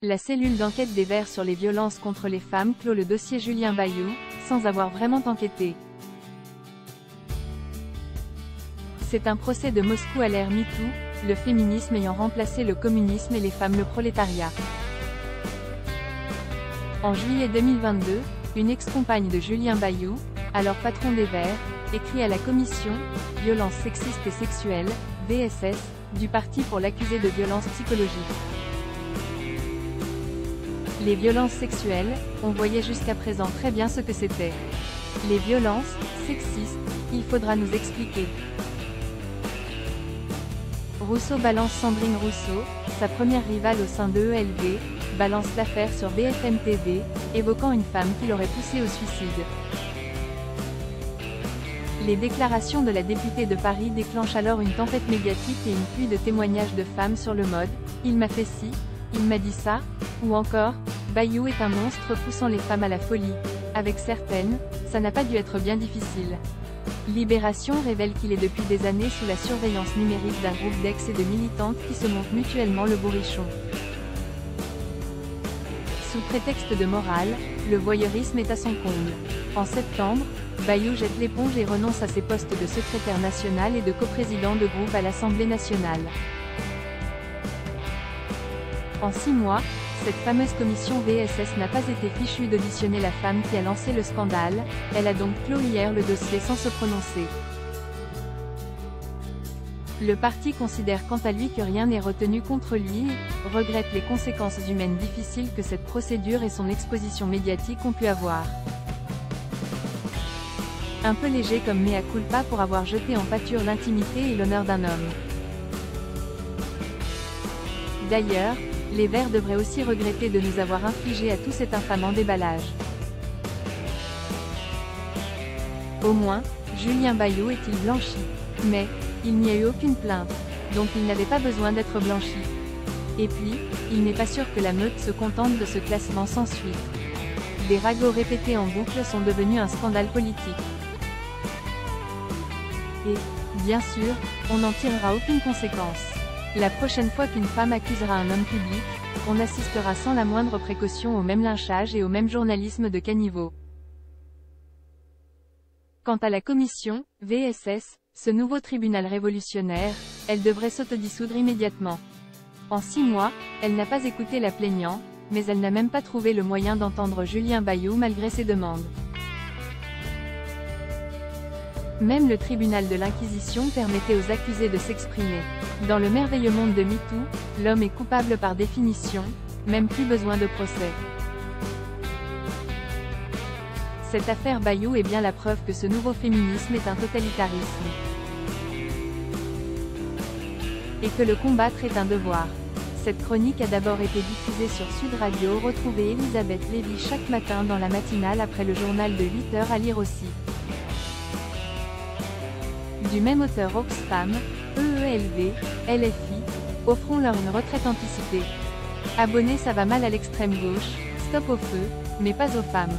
La cellule d'enquête des Verts sur les violences contre les femmes clôt le dossier Julien Bayou, sans avoir vraiment enquêté. C'est un procès de Moscou à l'ère MeToo, le féminisme ayant remplacé le communisme et les femmes le prolétariat. En juillet 2022, une ex-compagne de Julien Bayou, alors patron des Verts, écrit à la commission « Violences sexistes et sexuelles » VSS, du parti pour l'accuser de violences psychologiques. Les violences sexuelles, on voyait jusqu'à présent très bien ce que c'était. Les violences sexistes, il faudra nous expliquer. Rousseau balance Sandrine Rousseau, sa première rivale au sein de ELV, balance l'affaire sur BFM TV, évoquant une femme qui l'aurait poussée au suicide. Les déclarations de la députée de Paris déclenchent alors une tempête médiatique et une pluie de témoignages de femmes sur le mode « il m'a fait ci »,« il m'a dit ça », ou encore « Bayou est un monstre poussant les femmes à la folie ». Avec certaines, ça n'a pas dû être bien difficile. Libération révèle qu'il est depuis des années sous la surveillance numérique d'un groupe d'ex et de militantes qui se montent mutuellement le bourrichon. Sous prétexte de morale, le voyeurisme est à son comble. En septembre, Bayou jette l'éponge et renonce à ses postes de secrétaire national et de coprésident de groupe à l'Assemblée nationale. En 6 mois, cette fameuse commission VSS n'a pas été fichue d'auditionner la femme qui a lancé le scandale, elle a donc clos hier le dossier sans se prononcer. Le parti considère quant à lui que rien n'est retenu contre lui et regrette les conséquences humaines difficiles que cette procédure et son exposition médiatique ont pu avoir. Un peu léger comme mea culpa pour avoir jeté en pâture l'intimité et l'honneur d'un homme. D'ailleurs, les Verts devraient aussi regretter de nous avoir infligé à tout cet infamant déballage. Au moins, Julien Bayou est-il blanchi. Mais, il n'y a eu aucune plainte, donc il n'avait pas besoin d'être blanchi. Et puis, il n'est pas sûr que la meute se contente de ce classement sans suite. Des ragots répétés en boucle sont devenus un scandale politique. Et, bien sûr, on n'en tirera aucune conséquence. La prochaine fois qu'une femme accusera un homme public, on assistera sans la moindre précaution au même lynchage et au même journalisme de caniveau. Quant à la commission VSS, ce nouveau tribunal révolutionnaire, elle devrait s'autodissoudre immédiatement. En 6 mois, elle n'a pas écouté la plaignant, mais elle n'a même pas trouvé le moyen d'entendre Julien Bayou malgré ses demandes. Même le tribunal de l'Inquisition permettait aux accusés de s'exprimer. Dans le merveilleux monde de MeToo, l'homme est coupable par définition, même plus besoin de procès. Cette affaire Bayou est bien la preuve que ce nouveau féminisme est un totalitarisme. Et que le combattre est un devoir. Cette chronique a d'abord été diffusée sur Sud Radio. Retrouvez Elisabeth Lévy chaque matin dans la matinale après le journal de 8h à lire aussi. Du même auteur Oxfam, EELV, LFI, offrons-leur une retraite anticipée. Abonnez, ça va mal à l'extrême gauche, stop au feu, mais pas aux femmes.